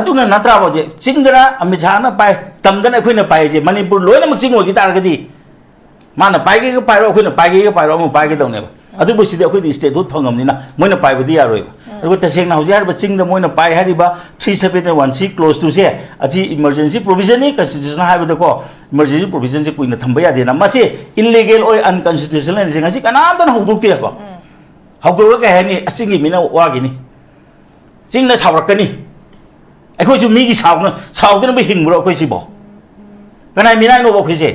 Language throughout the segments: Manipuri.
ꯑꯗꯨꯅ ꯅꯠꯇ꯭ꯔꯕ ꯆꯤꯡꯗꯅ ꯑꯃꯤꯠ ꯁꯥꯍꯅ ꯄꯥꯏ ꯇꯝꯗꯅ ꯑꯩꯈꯣꯏꯅ ꯄꯥꯏꯁꯦ ꯃꯅꯤꯄꯨꯔ ꯂꯣꯏꯅꯃꯛ ꯆꯤꯡ ꯑꯣꯏꯈꯤ ꯇꯥꯔꯒꯗꯤ ꯃꯥꯅ ꯄꯥꯏꯒꯦꯒ ꯄꯥꯏꯔꯣ ꯑꯩꯈꯣꯏꯅ ꯄꯥꯏꯒꯦꯒ ꯄꯥꯏꯔꯣ ꯑꯃꯨꯛ ꯄꯥꯏꯒꯗꯧꯅꯦꯕ ꯑꯗꯨꯕꯨ ꯁꯤꯗꯤ ꯑꯩꯈꯣꯏꯗꯤ ꯁ꯭ꯇꯦꯠꯍꯨꯗ ꯐꯪꯉꯕꯅꯤꯅ ꯃꯣꯏꯅ ꯄꯥꯏꯕꯗꯤ ꯌꯥꯔꯣꯏꯕ ꯑꯗꯨꯒ ꯇꯁꯦꯡꯅ ꯍꯧꯖꯤꯛ ꯍꯥꯏꯔꯤꯕ ꯆꯤꯡꯗ ꯃꯣꯏꯅ ꯄꯥꯏ ꯍꯥꯏꯔꯤꯕ 371C ꯀ꯭ꯂꯣꯖ ꯇꯨꯁꯦ ꯑꯁꯤ ꯏꯃꯔꯖꯦꯟꯁꯤ ꯄ꯭ꯔꯣꯕꯤꯖꯟꯅꯤ ꯀꯟꯁꯇꯤꯇ꯭ꯌꯨꯁꯟ ꯍꯥꯏꯕꯗꯀꯣ ꯏꯃꯔꯖꯦꯟꯁꯤ ꯄ꯭ꯔꯣꯕꯤꯖꯟꯁꯦ ꯀꯨꯏꯅ ꯊꯝꯕ ꯌꯥꯗꯦꯅ ꯃꯁꯤ ꯏꯜꯂꯤꯒꯦꯜ ꯑꯣꯏ ꯑꯟꯀꯟꯁꯇꯤꯇ꯭ꯌꯨꯁꯅꯦꯜ ꯉꯁꯤ ꯀꯅꯥꯝꯇꯅ ꯍꯧꯗꯣꯛꯇꯦꯕ ꯍꯧꯗꯣꯛꯂꯒ ꯀꯩ ꯍꯥꯏꯅꯤ ꯆꯤꯡꯒꯤ ꯃꯤꯅ ꯋꯥꯒꯤꯅꯤ ꯆꯤꯡꯅ ꯁꯥꯎꯔꯛꯀꯅꯤ ꯑꯩꯈꯣꯏꯁꯨ ꯃꯤꯒꯤ ꯁꯥꯎꯗꯅꯕ ꯍꯤꯡꯕ꯭ꯔꯣ ꯑꯩꯈꯣꯏꯁꯤꯕꯣ ꯀꯅꯥ ꯃꯤꯅꯥꯏꯅꯣꯕ ꯑꯩꯈꯣꯏꯁꯦ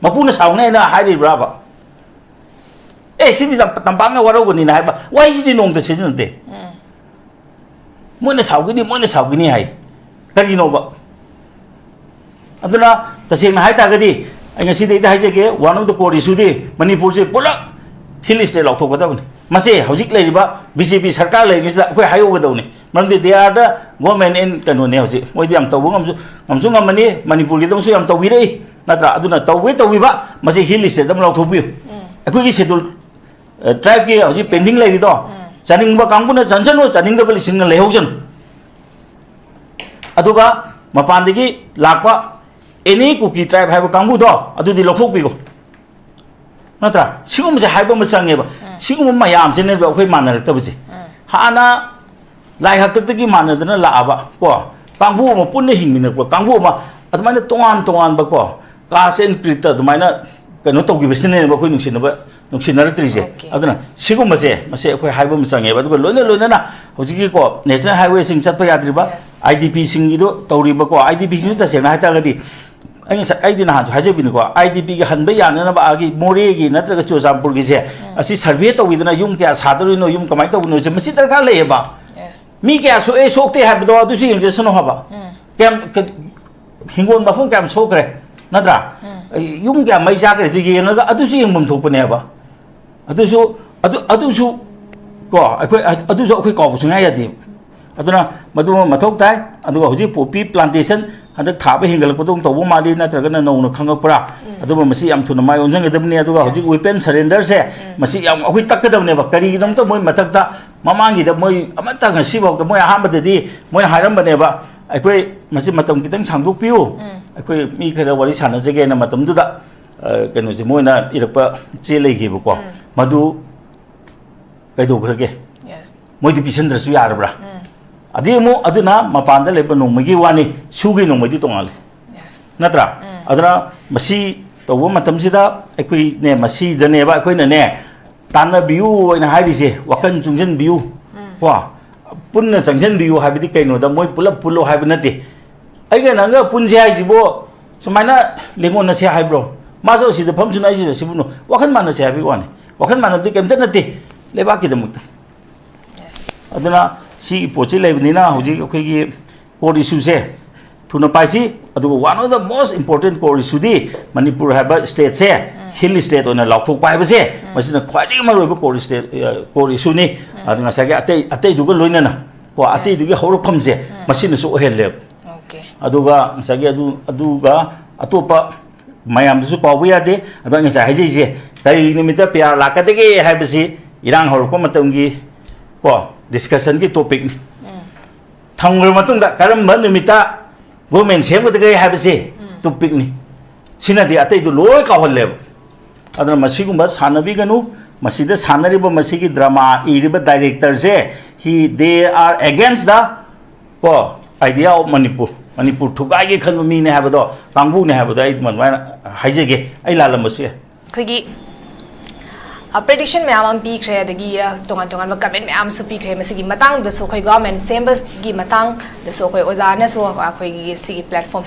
ꯃꯄꯨꯅ ꯁꯥꯎꯅꯦꯅ ꯍꯥꯏꯔꯤꯕ꯭ꯔꯥꯕ ꯁꯤꯗꯤ ꯇꯝꯄꯥꯛꯅ ꯋꯥꯔꯧꯕꯅꯤꯅ ꯍꯥꯏꯕ ꯋꯥꯍꯩꯁꯤꯗꯤ ꯅꯣꯡꯇ ꯁꯤꯖꯤꯟꯅꯗꯦ ꯃꯣꯏꯅ ꯁꯥꯎꯒꯅꯤ ꯍꯥꯏ ꯀꯔꯤꯅꯣꯕ ꯑꯗꯨꯅ ꯇꯁꯦꯡꯅ ꯍꯥꯏꯇꯥꯔꯒꯗꯤ ꯑꯩ ꯉꯁꯤꯗꯩꯗ ꯍꯥꯏꯖꯒꯦ ꯋꯥꯟ ꯑꯣꯐ ꯗ ꯀꯣꯔ ꯏꯁꯨꯗꯤ ꯃꯅꯤꯄꯨꯔꯁꯦ ꯄꯨꯂꯞ ꯍꯤꯜ ꯏꯁꯇꯦꯠ ꯂꯥꯎꯊꯣꯛꯀꯗꯕꯅꯤ ꯃꯁꯤ ꯍꯧꯖꯤꯛ ꯂꯩꯔꯤꯕ BJP ꯁꯔꯀꯥꯔ ꯂꯩꯔꯤꯉꯩꯁꯤꯗ ꯑꯩꯈꯣꯏ ꯍꯥꯏꯍꯧꯒꯗꯧꯅꯤ ꯃꯔꯝꯗꯤ ꯗꯦ ꯑꯥꯔ ꯗ ꯒꯣꯔꯃꯦꯟ ꯏꯟ ꯀꯩꯅꯣꯅꯦ ꯍꯧꯖꯤꯛ ꯃꯣꯏꯗꯤ ꯌꯥꯝ ꯇꯧꯕ ꯉꯝꯁꯨ ꯉꯝꯃꯅꯤ ꯃꯅꯤꯄꯨꯔꯒꯤꯗꯃꯛꯁꯨ ꯌꯥꯝ ꯇꯧꯕꯤꯔꯛꯏ ꯅꯠꯇ꯭ꯔꯥ ꯑꯗꯨꯅ ꯇꯧꯕꯤꯕ ꯃꯁꯤ ꯍꯤꯜ ꯏꯁꯇꯦꯠ ꯑꯃ ꯂꯥꯎꯊꯣꯛꯄꯤꯌꯨ ꯑꯩꯈꯣꯏꯒꯤ ꯁꯦꯗꯨꯜ ट्राइब की हजी पेंडिंग लेरी दो चानिंग कांगुना चंचनो चानिंग बल सिंह लेहौजन अदुगा मपानदगी लाकपा एनी कुकी ट्राइब हाइब कांगु दो अदुदि लौथोकबिगो नत्रा सिगुम से हाइब म चंगेबा सिगुम मयाम जेने अखोय मानरक्तबसे हाना लाई हक्तगी मानदना लाबा को कांगु म पुन्ने हिंगमिनक कांगु म अदमाने तोंगान बको कास एंड क्रिट अदमाने कनो तौगिबसने बखोय नुसिनरक्त्रिजे अदना सिगुमसे मसे अखोय हाइब म चंगेबा अदुगा लोइना हौजिकी को नेशनल हाईवे सिंग चतपा याद्रिबा IDP सिंगिदो तौरिबा को IDP सिंग तसेना हाइतागदी अꯩꯗꯤ ꯅꯍꯥꯟꯁꯨ ꯍꯥꯏꯖꯕꯤꯅꯤꯀꯣ IDPꯒꯤ ꯍꯟꯕ ꯌꯥꯅꯅꯕ ꯑꯥꯒꯤ ꯃꯣꯔꯦꯒꯤ ꯅꯠꯇ꯭ꯔꯒ ꯆꯨꯔꯆꯥꯟꯄꯨꯔꯒꯤꯁꯦ ꯑꯁꯤ ꯁꯔꯚꯦ ꯇꯧꯕꯤꯗꯅ ꯌꯨꯝ ꯀꯌꯥ ꯁꯥꯗꯣꯔꯤꯅꯣ ꯌꯨꯝ ꯀꯃꯥꯏꯅ ꯇꯧꯕꯅꯣꯁꯦ ꯃꯁꯤ ꯗꯔꯀꯥꯔ ꯂꯩꯌꯦꯕ ꯃꯤ ꯀꯌꯥ ꯁꯣꯛꯑꯦ ꯁꯣꯛꯇꯦ ꯍꯥꯏꯕꯗꯣ ꯑꯗꯨꯁꯨ ꯌꯦꯡꯖꯁꯅꯨ ꯍꯥꯏꯕ ꯀꯌꯥꯝ ꯍꯤꯡꯒꯣꯜ ꯃꯐꯝ ꯀꯌꯥꯝ ꯁꯣꯛꯈ꯭ꯔꯦ ꯅꯠꯇ꯭ꯔꯥ ꯌꯨꯝ ꯀꯌꯥ ꯃꯩ ꯆꯥꯈ꯭ꯔꯦꯁꯨ ꯌꯦꯡꯉꯒ ꯑꯗꯨꯁꯨ ꯌꯦꯡꯐꯝ ꯊꯣꯛꯄꯅꯦꯕ ꯑꯗꯨꯁꯨ ꯀꯣ ꯑꯩꯈꯣꯏ ꯀꯥꯎꯕ ꯁꯨꯡꯌꯥ ꯌꯥꯗꯦ ꯑꯗꯨꯅ ꯃꯗꯨ ꯃꯊꯧ ꯇꯥꯏ ꯑꯗꯨꯒ ꯍꯧꯖꯤꯛ ꯄꯣꯄꯤ ꯄ꯭ꯂꯥꯟꯇꯦꯁꯟ ꯍꯟꯗꯛ ꯊꯥꯕ ꯍꯦꯟꯒꯠꯂꯛꯄꯗꯧ ꯇꯧꯕ ꯃꯥꯜꯂꯤ ꯅꯠꯇ꯭ꯔꯒꯅ ꯅꯧꯅ ꯈꯪꯉꯛꯄ꯭ꯔꯥ ꯑꯗꯨꯕꯨ ꯃꯁꯤ ꯌꯥꯝ ꯊꯨꯅ ꯃꯥꯏ ꯑꯣꯟꯁꯤꯟꯒꯗꯕꯅꯤ ꯑꯗꯨꯒ ꯍꯧꯖꯤꯛ ꯋꯦꯄꯟ ꯁꯔꯦꯟꯗꯔꯁꯦ ꯃꯁꯤ ꯌꯥꯝ ꯑꯩꯈꯣꯏ ꯇꯛꯀꯗꯕꯅꯦꯕ ꯀꯔꯤꯒꯤꯗꯃꯛꯇ ꯃꯣꯏ ꯃꯊꯛꯇ ꯃꯃꯥꯡꯒꯤꯗ ꯃꯣꯏ ꯑꯃꯠꯇ ꯉꯁꯤꯐꯥꯎꯗ ꯃꯣꯏ ꯑꯍꯥꯟꯕꯗꯗꯤ ꯃꯣꯏꯅ ꯍꯥꯏꯔꯝꯕꯅꯦꯕ ꯑꯩꯈꯣꯏ ꯃꯁꯤ ꯃꯇꯝ ꯈꯤꯇꯪ ꯁꯥꯡꯗꯣꯛꯄꯤꯌꯨ ꯑꯩꯈꯣꯏ ꯃꯤ ꯈꯔ ꯋꯥꯔꯤ ꯁꯥꯟꯅꯖꯒꯦꯅ ꯃꯇꯝꯗꯨꯗ ꯀꯩꯅꯣꯁꯦ ꯃꯣꯏꯅ ꯏꯔꯛꯄ ꯆꯦ ꯂꯩꯈꯤꯕꯀꯣ ꯃꯗꯨ ꯀꯩꯗꯧꯈ꯭ꯔꯒꯦ ꯃꯣꯏꯗꯤ ꯄꯤꯁꯟꯗ꯭ꯔꯁꯨ ꯌꯥꯔꯕ꯭ꯔꯥ अदीमु अदुना मपानदा लेबा नोंमगी वानी सुगी नोंमदी तोंगाले नत्रा अदुना मसी तौबो मतमसिदा अखोई ने मसी दनेबा अखोइना ने ताना बियु ओइना हाइरिसे वकन चुंजन बियु को पुन्ना चंजन बियु हाबिदि कैनो दा मोय पुलप पुलो हाइब नते अइगा नंगा पुनजे हाइजिबो सुमाइना लेंगोन नसे हाइब्रो माजो सिदा फमसुना आइजिबो सिबुनो वकन मानसे हाबि वानी वकन मानबदि केमता नते लेबा किदमुक्ता अदुना सी पोचे लेबनिना हौजी अखोइगी कोर इशू से थुना पाइसी अदुगा one of the most important core issue दी मणिपुर हाइबा स्टेट से हिल स्टेट ओना लाउथोक पाइबसे मसिना ख्वाइदि मरोइबा कोर इशू नि अदुगा सागे अतै दुगा लोइनाना को अतै दुगी हौरफम से मसिना सु ओहेले ओके अदुगा सागे अदुगा अतोपा मयाम दुसु पावबा यादे अदुगा ngasa हाइजेजे कई निमिता प्यार लाकदगे हाइबसी इरांग हौरको मतंगी को डिस्कशन की टॉपिक थंग्र मतुंगा करम नुमिता गवर्नमेंट सेमगदगे हाबसे टॉपिक नि सिनादि अतै दु लोय काहले अदना मसिगुंबा सानबिगनु मसिदा सानरिबा मसिगी ड्रामा इरिबा डायरेक्टर से दे आर अगेंस्ट द को आइडिया ऑफ मणिपुर थुगागे खन मी ने हाबदो कांगबु ने हाबदो आई मन हाइजेगे आई लालमसु खगी प्रेडिक्शन मैम पीख्रे तोान तोान कमेंट मैम पीख्रे अखोई गवर्नमेंट सेंबी अखोई ओजानसु अखोई प्लेटफॉर्म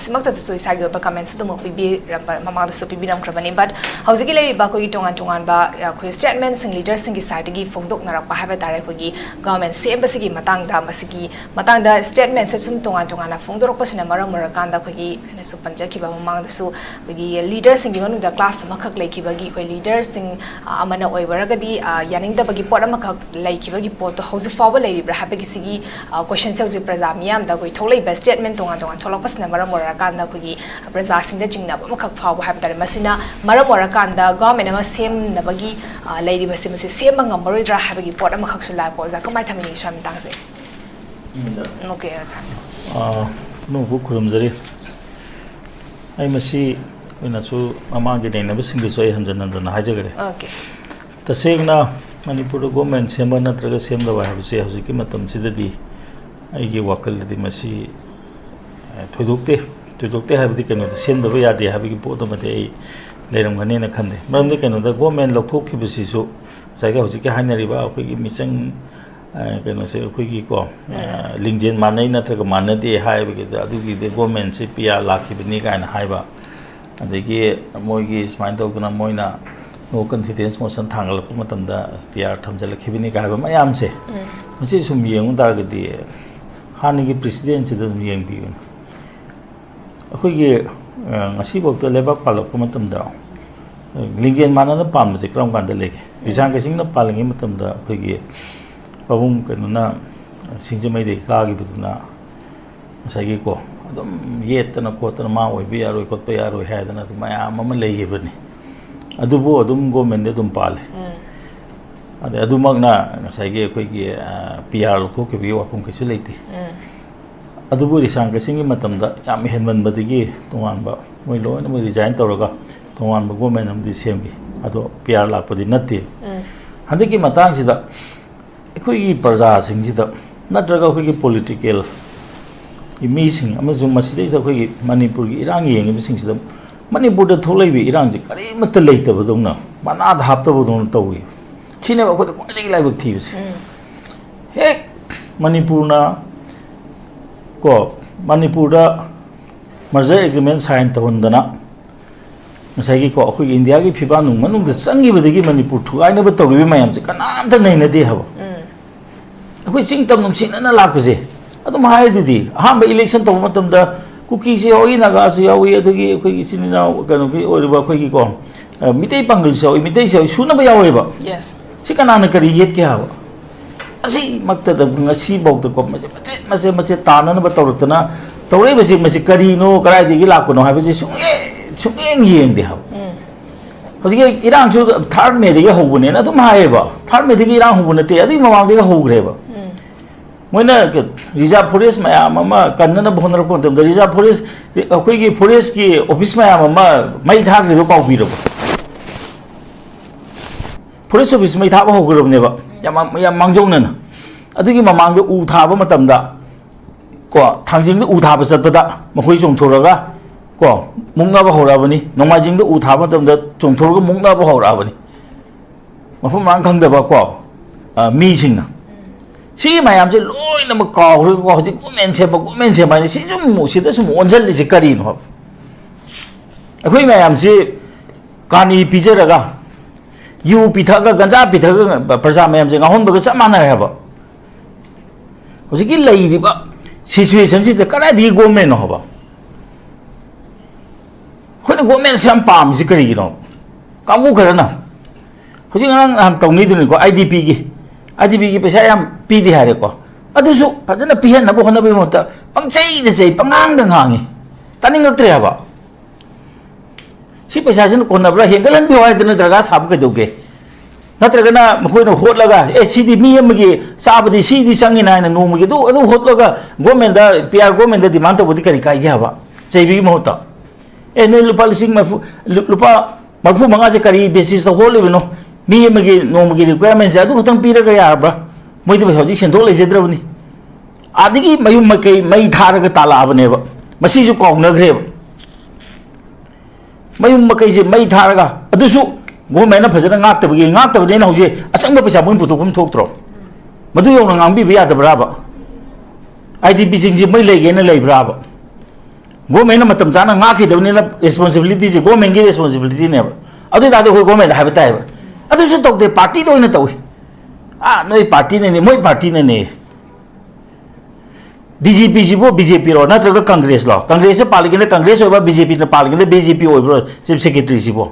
इसागी कमेंट्स ममांग पीबीरमख्रबनी बट हौजिकी लेरिबा अखोई तोान तोान अखोई स्टेटमेंट लीडर्स की साइडगी फोंदोकनरप है तारे अखोई गवर्नमेंट सेंबसिगी स्टेटमेंट से सुम तोान तोान फोंदोरपसिना मरम मरकांदा अखोई सु पंजखिबा ममांगदसु अखोई लीडर्स सिंगी मनुदा क्लास अमखक लेखिबगी अखोई लीडर्स सिंग अमना ओइबरगदी यानिंगदबगी पोट अमखक लेखिबगी पोट हौजि फावबा लेरिब्रा हाबगी सिगी क्वेश्चन से हौजि प्रजा मियाम दा अखोई थोलैबा स्टेटमेंट तोान तोान थोलपसिना मरम मरकांदा अखोई प्रजा सिंग जिंगनाब अमखक फावबा हाब तारे मसिना मरम मरकांदा गवर्नमेंट अमा सेमनबगी लेरिबा से मसे सेमबा ngमरोइद्रा हाबगी पोट अमखक सु लाइको जा कमाय थमिनि स्वाम तांगसे Okay, nungbu khurumjari ai masi oina chu mamangi nei nabu singdu soi hanjan hanjan hajagare okay. tasengna manipur government semba natraga semda wa habse hujiki matam sidadi aigi wakal di masi thoidokte habdi kanu semda ba yade habigi podo mate ai leram gane na khande mamne kanu da government lokthok ki bisi su jaiga hujiki hanari ba akhoi michang kanu se akhoi gi ko lingjen manai natraga manade haibigi da adugi de government se pia lakhi bini kaina haiba adagi moigi smain tokduna moina no confidence motion thangal pu matamda pia thamjal khibini ka haiba mayam se masi sum yengu dargadi hani gi president se dum yeng bi akhoi gi ngasi bok to lebak palok pu matamda lingjen manana pam se kram kan da leke bisang ka singna palangi matamda akhoi gi babung kanuna singjamai de ka gi buduna masagi ko adum yetna ko tana ma oi bi aroi ko pa aroi hadana tu maya mama lei bani adubu adum government de dum pale ade adumagna masagi ko gi pr ko ke bi wa pum ke suleiti adubu risang ka singi matamda yam henman badigi tongan ba moi lo na moi resign tawraga tongan ba government am di semgi ado pr la podi natte handiki matang sida ꯑꯩꯈꯣꯏꯒꯤ ꯄ꯭ꯔꯖꯥꯁꯤꯡꯁꯤꯗ ꯅꯠꯇ꯭ꯔꯒ ꯑꯩꯈꯣꯏꯒꯤ ꯄꯣꯂꯤꯇꯤꯀꯦꯜ ꯃꯤꯁꯤꯡ ꯑꯃꯁꯨꯡ ꯃꯁꯤꯗꯩꯁꯤꯗ ꯑꯩꯈꯣꯏꯒꯤ ꯃꯅꯤꯄꯨꯔꯒꯤ ꯏꯔꯥꯡ ꯌꯦꯡꯉꯤꯕꯁꯤꯡꯁꯤꯗ ꯃꯅꯤꯄꯨꯔꯗ ꯊꯣꯛꯂꯛꯏꯕ ꯏꯔꯥꯡꯁꯤ ꯀꯔꯤꯃꯠꯇ ꯂꯩꯇꯕꯗꯧꯅ ꯃꯅꯥꯗ ꯍꯥꯞꯇꯕꯗꯧꯅ ꯇꯧꯏ ꯁꯤꯅꯦꯕ ꯑꯩꯈꯣꯏꯗ ꯈ꯭ꯋꯥꯏꯗꯒꯤ ꯂꯥꯏꯕꯛ ꯊꯤꯕꯁꯦ ꯍꯦꯛ ꯃꯅꯤꯄꯨꯔꯅ ꯀꯣ ꯃꯅꯤꯄꯨꯔꯗ ꯃꯔꯖꯔ ꯑꯦꯒ꯭ꯔꯤꯃꯦꯟ ꯁꯥꯏꯟ ꯇꯧꯍꯟꯗꯅ ꯉꯁꯥꯏꯒꯤ ꯀꯣ ꯑꯩꯈꯣꯏꯒꯤ ꯏꯟꯗꯤꯌꯥꯒꯤ ꯐꯤꯕꯝ ꯅꯨꯡ ꯃꯅꯨꯡꯗ ꯆꯪꯈꯤꯕꯗꯒꯤ ꯃꯅꯤꯄꯨꯔ ꯊꯨꯒꯥꯏꯅꯕ ꯇꯧꯔꯤꯕ ꯃꯌꯥꯝꯁꯦ ꯀꯅꯥꯝꯇ ꯅꯩꯅꯗꯦ ꯍꯥꯏꯕ ꯑꯩꯈꯣꯏ ꯆꯤꯡ ꯇꯝ ꯅꯨꯡꯁꯤꯅꯅ ꯂꯥꯛꯄꯁꯦ ꯑꯗꯨꯝ ꯍꯥꯏꯔꯗꯨꯗꯤ ꯑꯍꯥꯟꯕ ꯏꯂꯦꯛꯁꯟ ꯇꯧꯕ ꯃꯇꯝꯗ ꯀꯨꯀꯤꯁꯦ ꯌꯥꯎꯏ ꯅꯥꯒꯥꯁꯨ ꯌꯥꯎꯏ ꯑꯗꯒꯤ ꯑꯩꯈꯣꯏꯒꯤ ꯏꯆꯤꯟ ꯏꯅꯥꯎ ꯀꯩꯅꯣꯒꯤ ꯑꯣꯏꯔꯤꯕ ꯑꯩꯈꯣꯏꯒꯤ ꯀꯣ ꯃꯤꯇꯩ ꯄꯥꯡꯒꯜꯁꯨ ꯌꯥꯎꯏ ꯃꯤꯇꯩꯁꯨ ꯌꯥꯎꯏ ꯁꯨꯅꯕ ꯌꯥꯎꯋꯦꯕ ꯁꯤ ꯀꯅꯥꯅ ꯀꯔꯤ ꯌꯦꯠꯀꯦ ꯍꯥꯏꯕ ꯑꯁꯤꯃꯛꯇꯗ ꯉꯁꯤꯐꯥꯎꯗꯀꯣ ꯃꯆꯦꯠ ꯃꯆꯦꯠ ꯇꯥꯅꯅꯕ ꯇꯧꯔꯛꯇꯅ ꯇꯧꯔꯛꯏꯕꯁꯤ ꯃꯁꯤ ꯀꯔꯤꯅꯣ ꯀꯗꯥꯏꯗꯒꯤ ꯂꯥꯛꯄꯅꯣ ꯍꯥꯏꯕꯁꯤ ꯁꯨꯡꯌꯦꯡ ꯌꯦꯡꯗꯦ ꯍꯥꯏꯕ ꯍꯧꯖꯤꯛ ꯏꯔꯥꯡꯁꯨ 3rd Mayꯗꯒꯤ ꯍꯧꯕꯅꯦꯅ ꯑꯗꯨꯝ ꯍꯥꯏꯌꯦꯕ 3rd Mayꯗꯒꯤ ꯏꯔꯥꯡ ꯍꯧꯕ ꯅꯠꯇꯦ ꯑꯗꯨꯒꯤ ꯃꯃꯥꯡꯗꯒꯤ ꯍꯧꯈ꯭ꯔꯦꯕ मोइना रिजर्व फॉरेस्ट मैम कन्नब होनरप रिजर्व फॉरेस्ट अखोई फॉरेस्ट की ऑफिस मैम मई थाग्रिदो काउबीरब फॉरेस्ट ऑफिस मई थाब होग्रबनेब याम मांगजौनना अदुगी ममांग उ थाब मतमदा को थांजिंग उ थाब चतपदा मखोई चोंथोरगा को मुंगनाब होराबनी नोमाजिंग उ थाब मतमदा चोंथोरगा मुंगनाब होराबनी मफम मांग खंगदबा को मीसिंगना सी मैम से लोनम काउर हजी गवर्नमेंट से माने सी जुम सिदा सुम ओनजल से करीनो अखोई मैम से कानी पिजरगा यू पिथगा गंजा पिथगा प्रजा मैम से गाहोनबग चप मानर हैबा हजी की लैरिबा सिचुएशन से करा दी गवर्नमेंट होबा खोने गवर्नमेंट से हम पाम से करीनो कांगू खरना हजी हम तौनी दुनिको आईडीपी की पैसा याम पीदी हारे को अदुसु फजना पिहन नबो होनबे मोता पंगचै दे चै पंगांग दंग हांगी तानिंगक्त्रे हाबा सी पैसा जन कोनबरा हेंगलन बि होय दन दरगा साब के दोगे नत्रगना मखोइनो होटलगा ए सीदी मी अमगी साबदी सीदी संगी नायना नोमगी दो अदु होटलगा गवर्नमेंट दा पीआर गवर्नमेंट दा डिमांड तबदी करी काई हाबा चैबी मोता ए ने लुपा लिसिंग लुपा मफु मंगा से करी बेसिस होलिबनो मी अमगी नोमगी रिक्वायरमेंट से अदु खतम पीरगा यारबा मोइदि हजि सेंथोक लेजेद्रबनी आदिगी मयुम मकै मई थारगा तालाबनेब मसीजु काउनग्रेब मयुम मकै से मई थारगा अदुसु गवर्नमेंट फजना ngaktबने हौजे असंग पैसा मोइन पुथोकम थोक्त्रो मदु योना ngambi बिया दबराबा आईडीपी सिंग मई लेगेना लेब्राबा गवर्नमेंट मतम जाना ngaखिदबने रिस्पांसिबिलिटी से गवर्नमेंट की रिस्पांसिबिलिटी ने अदु दादे कोई गवर्नमेंट हाबता है अदुसु तोकदे पार्टी दोइना तोइ नई पार्टी ने मोई पार्टी ने डीजीपी जी बीजेपी रो नत्रगा कांग्रेस लो कांग्रेस से पालगिने कांग्रेस होबा बीजेपी ने पालगिने बीजेपी होबो चीफ सेक्रेटरी सिबो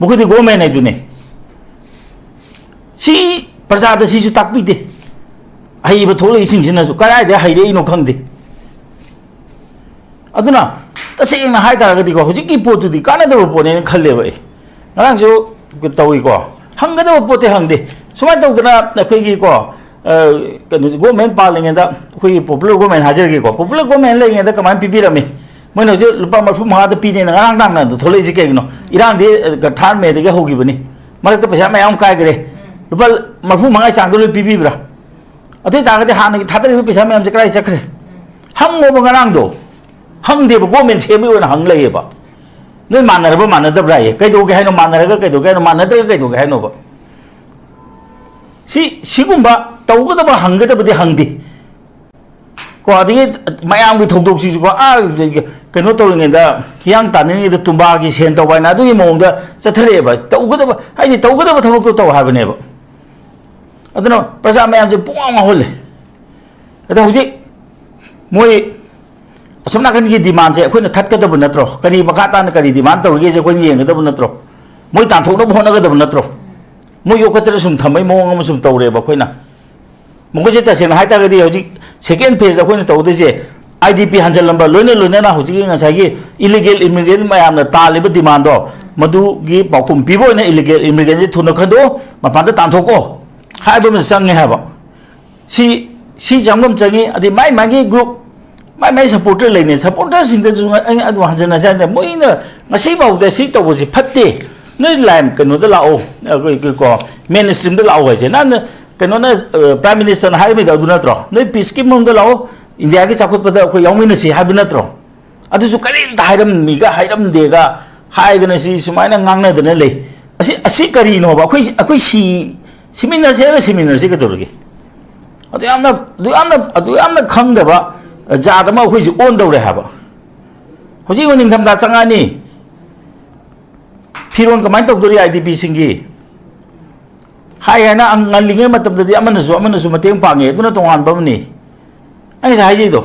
मुखुदी गवर्नमेंट है दुने सी प्रजा द सी जु ताकबी दे हाइबो थोले सिंसिना जु कराय दे हाइरे इनो खंगदे अदुना तसेंगना हाइदारगदी को हुजिकी पोतुदी कानदबो पोने खल्ले बे नरांजु तवई को हंगदबो पोते हंगदे सुमाय तौदना अखोगी को government paling da khui popular government hajar ge ko popular government le da kaman pipi rami moi no je lupa marfu ma da pi ne ngang nang na thole ji ke no irang de ga than me de ge hogi bani marak ta paisa mayam kai gre lupa marfu ma chang do pipi bra atai ta ga de han gi thadari paisa mayam je krai chakre hang mo ba ngang do hang de ba government che mi wona hang le ba noi manna ba manna da bra ye kai do ge hai no manna ga kai do ge no manna da kai do ge hai no ba 시군바 떠오거다 한거다부터 한디 과디게 마양비 톡톡시고 그노 떠오는다 그냥 따는이도 tum바기 센도 바나도 이 몽다 서트레바 떠오거다 아니 떠오거다 더먹고 또 하버네바 어드노ประชา 마양제 뽕왕 홀레 어다 후지 모이 somnakan 디만제 아코나 탓거다 버나트로 그리 마카타는 그리 디만 떠오게 제 권이 eng거다 버나트로 모이 단톡도 보나거다 버나트로 moi yo katra sum thamai mong am sum tawre ba khoina mong je ta sen hai ta ga di hoji second phase da khoina tawde je idp hanjal lamba loine loine na hoji nga sa gi illegal immigrant mayam na tale ba demand do madu gi pakhum pibo na illegal immigrant je thuna khando ma pan da tan thoko hai ba ma sang ne ha ba si jangam changi adi mai gi group mai supporter leine supporter sing da ju ang adu hanjal na ja ne moi na ngasi ba de si to bo ji phatte nơi làm cái nó đó lão cái có mainstream đó lão vậy chứ nên cái nó prime minister hai mươi đầu nữa rồi nơi peacekeeping đó lão India cái chắc cũng có giống như là gì hai mươi nữa rồi à tôi cái này hai đâm mì cái hai đâm đề cái hai cái này gì số mấy nó ngang này đó này asi cái gì nó bảo cái gì mình là cái đó rồi tôi am nó không được ba giá đó mà cái gì ổn đâu đấy hả ba hồi chứ mình tham gia sang anh đi Piron kamay tawduri IDP singi hai na ang ngalinge matam dadi amana su mateng pange tu na tongan ba ni ai sa hai do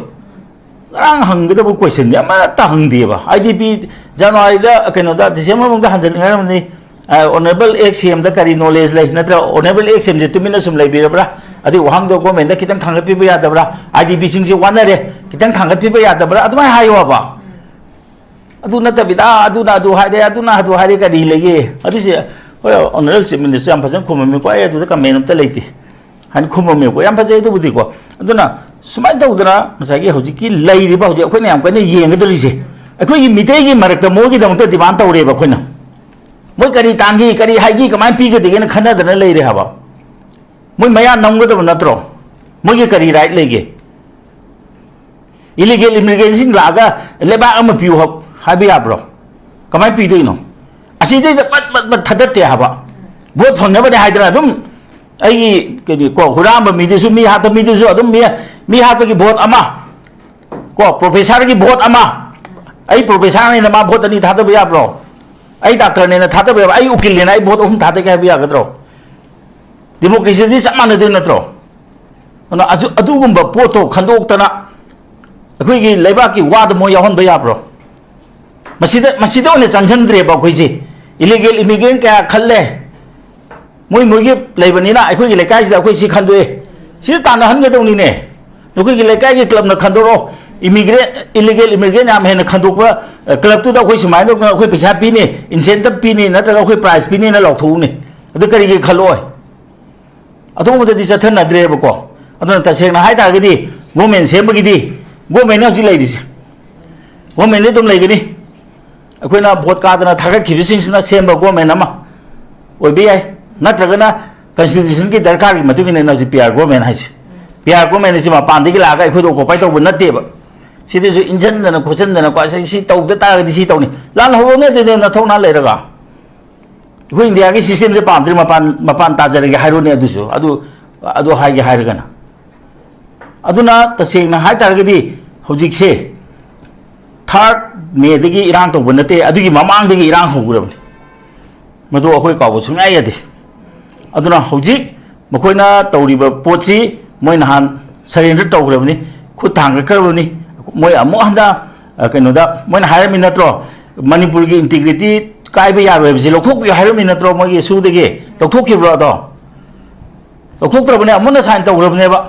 rang hang ga bu question ya ma ta hang di ba IDP January da keno da December mong da hanjal ngar ni honorable XM da kari knowledge lai natra honorable XM je tumina sum lai bi bra adi wang do government da kitang thangat pi ba ya da bra IDP sing je wana re kitang thangat pi ba ya da bra adu mai hai wa ba adu na tabida adu na adu hari ka di lagi adu se honorable chief minister am phajan khumami ko ai adu ka main ta leiti han khumami ko am phajai du budi ko adu na sumai ta udana masagi hoji ki lai ri ba hoji ko ne am ka ne yeng ga dri se ko yi mitei gi marak ta mo gi dang ta demand ta ure ba ko na moi kari tan gi kari hai gi kamai pi ga de ne khana da na lai re ha ba moi maya nam ga da na tro moi gi kari right lai ge illegal immigration la ga leba am piu hab habi abro kamai pi doi no asi dei da bat thadat te haba bot phang na ba de haidra dum ai ke ni ko huram ba mi de su mi ha ta mi de su adum mi ha ta ki bot ama ko professor ki bot ama ai professor ne ma bot ani tha ta ba bro ai doctor ne tha ta ba ai ukil ne ai bot um tha ta ka ba ga tro democracy ni sama na de na tro na adu gum ba poto khandok ta na akhui gi leiba ki wa da mo ya hon ba ya bro masida ne chanjandre ba khoiji illegal immigrant ka khalle moi gi leibani na ai khoi gi lekai sida khoi si khandue si ta na han ga dong ni ne no khoi gi lekai gi club na khandoro illegal immigrant am he na khandok ba club tu da khoi simai do khoi paisa pi ni incentive pi ni na ta khoi prize pi ni na lok thu ni adu kari gi khaloi adu mo de sa than na dre ba ko adu ta seng na hai ta gi di government sem ba gi di government na ji lai di government ne dum lai gi ni akoina vote card na thagat khibising sina semba government ama oibi ai natragana constitution ki darkar ki matu ni na ji PR government hai PR government ji ma pandi ki laga ikho do ko pai to bu natte ba sidi su injan na khochan na kwa si tau da ta ga si tau ni lan ho ne de na thona le raga ko india ki system je pandri mapan ta jar gi hairu ne adu su adu hai gi hairga na aduna taseng na hai tar ga di hojik se third me dagi irang to bunate adugi mamang dagi irang hogurab madu akoi ka bu sungai yade aduna hojik makoina tawriba pochi moi nahan surrender tawgrab ni khutang ka karab ni moi amu handa kaino da moi na hire minatro manipur gi integrity kai ba ya web ji lokhok bi hire minatro moi gi su dege lokhok ki bro do lokhok tra bane amuna sign tawgrab ne ba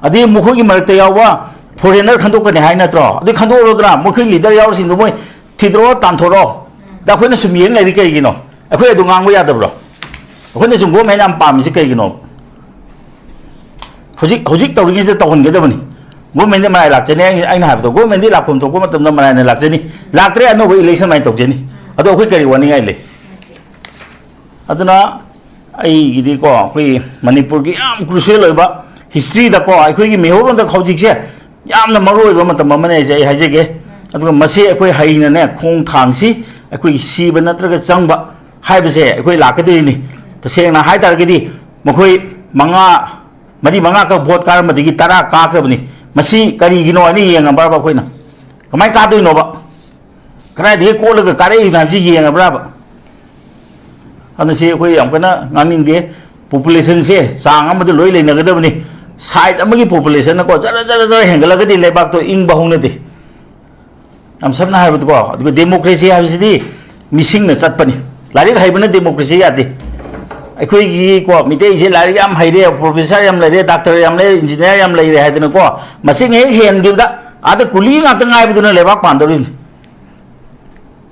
adi mukho gi marak ta yawa foreigner khandok ka ne hai na tro adi khandok ro dra mukhi leader yaw sin do moi thidro tan thoro da khoi na sumien lai ri kai gi no akhoi adu ngang ba ya da bro akhoi na sum go me nam pam si kai gi no ꯍꯧꯖꯤꯛ ꯇꯧꯔꯤꯉꯩꯁꯤꯗ ꯇꯧꯍꯟꯒꯗꯕꯅꯤ ꯒꯣꯔꯃꯦꯟꯗ ꯃꯔꯥꯏ ꯂꯥꯛꯆꯅꯤ ꯑꯩꯅ ꯍꯥꯏꯕꯗꯣ ꯒꯣꯔꯃꯦꯟꯗꯤ ꯂꯥꯛꯐꯝ ꯊꯣꯛꯄ ꯃꯇꯝꯗ ꯃꯔꯥꯏꯅ ꯂꯥꯛꯆꯅꯤ ꯂꯥꯛꯇ꯭ꯔꯦ ꯑꯅꯧꯕ ꯏꯂꯦꯛꯁꯟ ꯃꯥꯏꯅ ꯇꯧꯖꯅꯤ ꯑꯗꯣ ꯑꯩꯈꯣꯏ ꯀꯔꯤ ꯋꯥꯅꯤꯡꯉꯥꯏ ꯂꯩ ꯑꯗꯨꯅ ꯑꯩꯒꯤꯗꯤꯀꯣ ꯑꯩꯈꯣꯏ ꯃꯅꯤꯄꯨꯔꯒꯤ ꯌꯥꯝ ꯀ꯭ꯔꯨꯁꯤꯌꯦꯜ ꯑꯣꯏꯕ ꯍꯤꯁꯇ꯭ꯔꯤꯗꯀꯣ ꯑꯩꯈꯣꯏꯒꯤ ꯃꯤꯍꯧꯔꯣꯟꯗ ꯍꯧꯖꯤꯛꯁꯦ ꯌꯥꯝꯅ ꯃꯔꯨꯑꯣꯏꯕ ꯃꯇꯝ ꯑꯃꯅꯦ ꯑꯩ ꯍꯥꯏꯖꯒꯦ ꯑꯗꯨꯒ ꯃꯁꯤ ꯑꯩꯈꯣꯏ ꯍꯩꯅꯅꯦ ꯈꯣꯡ ꯊꯥꯡꯁꯤ ꯑꯩꯈꯣꯏꯒꯤ ꯁꯤꯕ ꯅꯠꯇ꯭ꯔꯒ ꯆꯪꯕ ꯍꯥꯏꯕꯁꯦ ꯑꯩꯈꯣꯏ ꯂꯥꯛꯀꯗꯣꯏꯅꯤ ꯇꯁꯦꯡꯅ ꯍꯥꯏꯇꯥꯔꯒꯗꯤ ꯃꯈꯣꯏ ꯃꯔꯤ ꯃꯉꯥꯈꯛ ꯚꯣꯠ ꯀꯥꯔꯝꯕꯗꯒꯤ 10 ꯀꯥꯈ꯭ꯔꯕꯅꯤ ꯃꯁꯤ ꯀꯔꯤꯒꯤꯅꯣ ꯍꯥꯏꯅ ꯌꯦꯡꯉꯕ꯭ꯔꯕ ꯑꯩꯈꯣꯏꯅ ꯀꯃꯥꯏꯅ ꯀꯥꯗꯣꯏꯅꯣꯕ ꯀꯗꯥꯏꯗꯒꯤ ꯀꯣꯠꯂꯒ ꯀꯥꯔꯛꯏꯅꯣ ꯍꯥꯏꯕꯁꯤ ꯌꯦꯡꯉꯕ꯭ꯔꯕ ꯑꯗꯨꯅ ꯁꯤ ꯑꯩꯈꯣꯏ ꯌꯥꯝ ꯀꯟꯅ ꯉꯥꯡꯅꯤꯡꯗꯦ ꯄꯣꯄꯨꯂꯦꯁꯟꯁꯦ ꯆꯥꯡ ꯑꯃꯗ ꯂꯣꯏ ꯂꯩꯅꯒꯗꯕꯅꯤ ꯁꯥꯏꯠ ꯑꯃꯒꯤ ꯄꯣꯄꯨꯂꯦꯁꯟꯅꯀꯣ ꯖꯔ ꯍꯦꯟꯒꯠꯂꯒꯗꯤ ꯂꯩꯕꯥꯛꯇꯣ ꯏꯪꯕ ꯍꯧꯅꯗꯦ ꯌꯥꯝ ꯁꯝꯅ ꯍꯥꯏꯕꯗꯀꯣ ꯑꯗꯨꯒ ꯗꯦꯃꯣꯀ꯭ꯔꯦꯁꯤ ꯍꯥꯏꯕꯁꯤꯗꯤ ꯃꯤꯁꯤꯡꯅ ꯆꯠꯄꯅꯤ ꯂꯥꯏꯔꯤꯛ ꯍꯩꯕꯅ ꯗꯦꯃꯣꯀ꯭ꯔꯦꯁꯤ ꯌꯥꯗꯦ ꯑꯩꯈꯣꯏꯒꯤꯀꯣ ꯃꯤꯇꯩꯁꯦ ꯂꯥꯏꯔꯤꯛ ꯌꯥꯝ ꯍꯩꯔꯦ ꯄ꯭ꯔꯣꯐꯦꯁꯔ ꯌꯥꯝ ꯂꯩꯔꯦ ꯗꯥꯛꯇꯔ ꯌꯥꯝ ꯂꯩꯔꯦ ꯏꯟꯖꯤꯅꯤꯌꯥꯔ ꯌꯥꯝ ꯂꯩꯔꯦ ꯍꯥꯏꯗꯅꯀꯣ ꯃꯁꯤꯡ ꯍꯦꯛ ꯍꯦꯟꯈꯤꯕꯗ ꯑꯥꯗ ꯀꯨꯂꯤ ꯉꯥꯛꯇ ꯉꯥꯏꯕꯗꯨꯅ ꯂꯩꯕꯥꯛ ꯄꯥꯟꯗꯧꯔꯤꯕꯅꯤ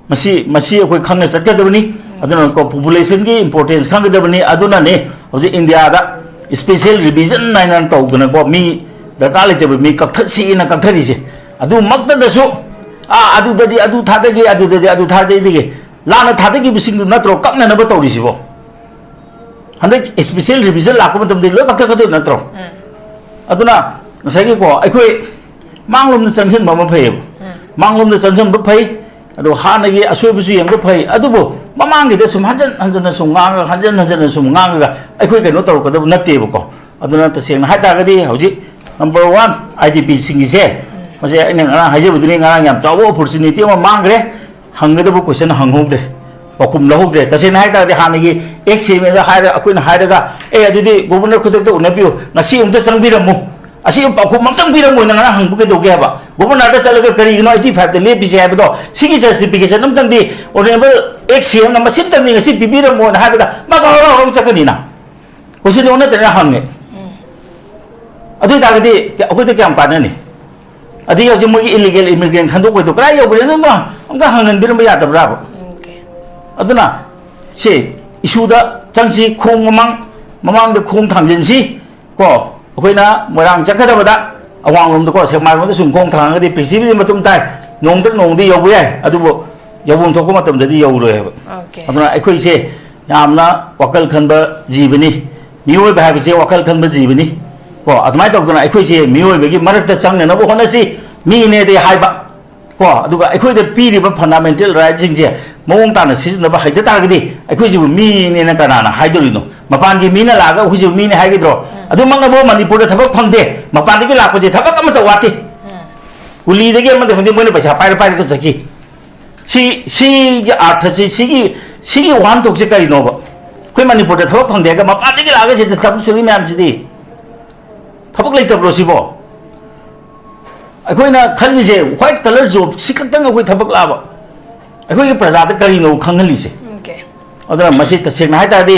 ꯃꯁꯤ ꯑꯩꯈꯣꯏ ꯈꯪꯅ ꯆꯠꯀꯗꯕꯅꯤ ꯑꯗꯨꯅ ꯀꯣ ꯄꯣꯄꯨꯂꯦꯁꯟꯒꯤ ꯏꯝꯄꯣꯔꯇꯦꯟꯁ ꯈꯪꯒꯗꯕꯅꯤ ꯑꯗꯨꯅꯅꯦ ꯍꯧꯖꯤꯛ ꯏꯟꯗꯤꯌꯥꯗ ꯁ꯭ꯄꯦꯁꯤꯌꯦꯜ ꯔꯤꯚꯤꯖꯟ ꯍꯥꯏꯅ ꯇꯧꯗꯅꯀꯣ ꯃꯤ ꯗꯔꯀꯥꯔ ꯂꯩꯇꯕ ꯃꯤ ꯀꯛꯊꯠꯁꯤꯅ ꯀꯛꯊꯔꯤꯁꯦ ꯑꯗꯨꯃꯛꯇꯗꯁꯨ ꯑꯗꯨꯗꯗꯤ ꯑꯗꯨ ꯊꯥꯗꯒꯦ ꯑꯗꯨꯗꯗꯤ ꯑꯗꯨ ꯊꯥꯗꯒꯦ ꯂꯥꯟꯅ ꯊꯥꯗꯈꯤꯕꯁꯤꯡꯗꯨ ꯅꯠꯇ꯭ꯔꯣ ꯀꯛꯅꯅꯕ ꯇꯧꯔꯤꯁꯤꯕꯣ ꯍꯟꯗꯛ ꯁ꯭ꯄꯦꯁꯤꯌꯦꯜ ꯔꯤꯚꯤꯖꯟ ꯂꯥꯛꯄ ꯃꯇꯝꯗ ꯂꯣꯏ ꯀꯛꯊꯠꯀꯗꯣꯏ ꯅꯠꯇ꯭ꯔꯣ ꯑꯗꯨꯅ ꯉꯁꯥꯏꯒꯤꯀꯣ ꯑꯩꯈꯣꯏ ꯃꯥꯡꯂꯣꯝꯗ ꯆꯪꯁꯤꯟꯕ ꯑꯃ ꯐꯩꯌꯦꯕ ꯃꯥꯡꯂꯣꯝꯗ ꯆꯪꯁꯤꯟꯕ ꯐꯩ ꯑꯗꯣ ꯍꯥꯟꯅꯒꯤ ꯑꯁꯣꯏꯕꯁꯨ ꯌꯦꯡꯕ ꯐꯩ ꯑꯗꯨꯕꯨ ꯃꯃꯥꯡꯒꯤꯗ ꯁꯨꯝ ꯍꯟꯖꯟꯅ ꯁꯨꯝ ꯉꯥꯡꯉꯒ ꯍꯟꯖꯟꯅ ꯁꯨꯝ ꯉꯥꯡꯉꯒ ꯑꯩꯈꯣꯏ ꯀꯩꯅꯣ ꯇꯧꯔꯛꯀꯗꯕ ꯅꯠꯇꯦꯕꯀꯣ ꯑꯗꯨꯅ ꯇꯁꯦꯡꯅ ꯍꯥꯏꯇꯥꯔꯒꯗꯤ ꯍꯧꯖꯤꯛ ꯅꯝꯕꯔ 1 IDPꯁꯤꯡꯒꯤꯁꯦ ꯃꯁꯤ ꯑꯩꯅ ꯉꯔꯥꯡ ꯍꯥꯏꯖꯕꯗꯨꯅꯤ ꯉꯔꯥꯡ ꯌꯥꯝ ꯆꯥꯎꯕ ꯑꯣꯄꯣꯔꯆꯨꯅꯤꯇꯤ ꯑꯃ ꯃꯥꯡꯈ꯭ꯔꯦ ꯍꯪꯒꯗꯕ ꯀꯣꯏꯁꯟ ꯍꯪꯍꯧꯗ꯭ꯔꯦ ꯄꯥꯎꯈꯨꯝ ꯂꯧꯍꯧꯗ꯭ꯔꯦ ꯇꯁꯦꯡꯅ ꯍꯥꯏꯇꯥꯔꯗꯤ ꯍꯥꯟꯅꯒꯤ ꯑꯦꯛꯁ ꯑꯩꯈꯣꯏꯅ ꯍꯥꯏꯔꯒ ꯑꯗꯨꯗꯤ ꯒꯣꯕꯔꯅꯔ ꯈꯨꯗꯛꯇ ꯎꯅꯕꯤꯌꯨ ꯉꯁꯤ ꯑꯃꯨꯛꯇ ꯆꯪꯕꯤꯔꯝꯃꯨ ꯑꯁꯤ ꯄꯥꯎꯈꯨꯝ ꯑꯝꯇꯪ ꯄꯤꯔꯝꯃꯣꯏꯅ ꯉꯔꯥꯡ ꯍꯪꯕ ꯀꯩꯗꯧꯒꯦ ꯍꯥꯏꯕ ꯒꯣꯕꯔꯅꯔꯗ ꯆꯠꯂꯒ ꯀꯔꯤꯒꯤꯅꯣ 85ꯗ ꯂꯦꯞꯄꯤꯁꯦ ꯍꯥꯏꯕꯗꯣ ꯁꯤꯒꯤ ꯖꯁꯇꯤꯐꯤꯀꯦꯁꯟ ꯑꯝꯇꯪꯗꯤ ꯑꯣꯅꯔꯦꯕꯜ ꯑꯦꯛꯁ ꯃꯁꯤꯝꯇꯪꯗꯤ ꯉꯁꯤ ꯄꯤꯕꯤꯔꯝꯃꯣꯅ ꯍꯥꯏꯕꯗ ꯃꯥꯁꯨ ꯍꯔꯥꯎ ꯆꯠꯀꯅꯤꯅ ꯀꯣꯏꯁꯟ ꯑꯣꯟꯅꯗꯅ ꯍꯪꯉꯦ ꯑꯗꯨ ꯑꯣꯏꯇꯥꯔꯒꯗꯤ ꯑꯩꯈꯣꯏꯗ ꯀꯌꯥꯝ ꯀꯥꯟꯅꯅꯤ ꯑꯗꯒꯤ ꯍꯧꯖꯤꯛ ꯃꯣꯏꯒꯤ ꯏꯂꯤꯒꯦꯜ ꯏꯃꯤꯒ꯭ꯔꯦꯟ ꯈꯟꯗꯣꯛꯄꯩꯗꯣ ꯀꯗꯥꯏ ꯌꯧꯈ꯭ꯔꯦꯅꯣ ꯑꯝꯇ ꯍꯪꯍꯟꯕꯤꯔꯝꯕ ꯌꯥꯗꯕ꯭ꯔꯥꯕ ꯑꯗꯨꯅ ꯁꯤ ꯏꯁꯨꯗ ꯆꯪꯁꯤ ꯈꯣꯡ ꯃꯃꯥꯡꯗ ꯈꯣꯡ ꯊꯥꯡꯖꯤꯟꯁꯤ ꯀꯣ ꯑꯩꯈꯣꯏꯅ ꯃꯣꯏꯔꯥꯡ ꯆꯠꯀꯗꯕꯗ ꯑꯋꯥꯡꯂꯣꯝꯗꯀꯣ ꯁꯦꯛꯃꯥꯏꯔꯣꯝꯗ ꯁꯨꯝ ꯈꯣꯡ ꯊꯥꯡꯉꯒꯗꯤ ꯄ꯭ꯔꯤꯊꯤꯕꯤꯗꯤ ꯃꯇꯨꯡ ꯇꯥꯏ ꯅꯣꯡꯃꯗꯤ ꯌꯧꯕ ꯌꯥꯏ ꯑꯗꯨꯕꯨ ꯌꯧꯐꯝ ꯊꯣꯛꯄ ꯃꯇꯝꯗꯗꯤ ꯌꯧꯔꯣꯏ ꯍꯥꯏꯕ ꯑꯗꯨꯅ ꯑꯩꯈꯣꯏꯁꯦ ꯌꯥꯝꯅ ꯋꯥꯈꯜ ꯈꯟꯕ ꯖꯤꯕꯅꯤ ꯃꯤꯑꯣꯏꯕ ꯍꯥꯏꯕꯁꯦ ꯋꯥꯈꯜ ꯈꯟꯕ ꯖꯤꯕꯅꯤ ꯀꯣ ꯑꯗꯨꯃꯥꯏꯅ ꯇꯧꯗꯅ ꯑꯩꯈꯣꯏꯁꯦ ꯃꯤꯑꯣꯏꯕꯒꯤ ꯃꯔꯛꯇ ꯆꯪꯅꯅꯕ ꯍꯣꯠꯅꯁꯤ ꯃꯤꯅꯦꯗꯤ ꯍꯥꯏꯕ ꯀꯣ ꯑꯗꯨꯒ ꯑꯩꯈꯣꯏꯗ ꯄꯤꯔꯤꯕ ꯐꯟꯗꯥꯃꯦꯟꯇꯦꯜ ꯔꯥꯏꯠꯁꯤꯡꯁꯦ ꯃꯑꯣꯡ ꯇꯥꯅ ꯁꯤꯖꯤꯟꯅꯕ ꯍꯩꯇ ꯇꯥꯔꯒꯗꯤ ꯑꯩꯈꯣꯏꯁꯤꯕꯨ ꯃꯤꯅꯦꯅ ꯀꯅꯥꯅ ꯍꯥꯏꯗꯣꯔꯤꯅꯣ ꯃꯄꯥꯟꯒꯤ ꯃꯤꯅ ꯂꯥꯛꯑꯒ ꯑꯩꯈꯣꯏꯁꯤꯕꯨ ꯃꯤꯅꯦ ꯍꯥꯏꯒꯗ꯭ꯔꯣ ꯑꯗꯨꯃꯛꯅꯕꯨ ꯃꯅꯤꯄꯨꯔꯗ ꯊꯕꯛ ꯐꯪꯗꯦ ꯃꯄꯥꯟꯗꯒꯤ ꯂꯥꯛꯄꯁꯦ ꯊꯕꯛ ꯑꯃꯠꯇ ꯋꯥꯠꯇꯦ ꯀꯨꯂꯤꯗꯒꯤ ꯑꯃꯗ ꯐꯪꯗꯦ ꯃꯣꯏꯅ ꯄꯩꯁꯥ ꯄꯥꯏꯔꯒ ꯆꯠꯈꯤ ꯁꯤꯒꯤ ꯑꯥꯔꯊꯁꯤ ꯁꯤꯒꯤ ꯋꯥꯍꯟꯊꯣꯛꯁꯦ ꯀꯔꯤꯅꯣꯕ ꯑꯩꯈꯣꯏ ꯃꯅꯤꯄꯨꯔꯗ ꯊꯕꯛ ꯐꯪꯗꯦ ꯍꯥꯏꯔꯒ ꯃꯄꯥꯟꯗꯒꯤ ꯂꯥꯛꯑꯒ ꯁꯤꯗ ꯊꯕꯛ ꯁꯨꯔꯤ ꯃꯌꯥꯝꯁꯤꯗꯤ ꯊꯕꯛ ꯂꯩꯇꯕ꯭ꯔꯣ ꯁꯤꯕꯣ ꯑꯩꯈꯣꯏꯅ ꯈꯜꯂꯤꯁꯦ ꯋꯥꯏꯠ ꯀꯂꯔ ꯖꯣꯕ ꯁꯤ ꯈꯛꯇꯪ ꯑꯩꯈꯣꯏ ꯊꯕꯛ ꯂꯥꯛꯑꯕ ꯑꯩꯈꯣꯏꯒꯤ प्रजाꯗ ꯀꯔꯤꯅꯣ ꯈꯪꯍꯜꯂꯤꯁꯦ ꯑꯗꯨꯅ ꯃꯁꯤ ꯇꯁꯦꯡꯅ ꯍꯥꯏꯇꯥꯔꯗꯤ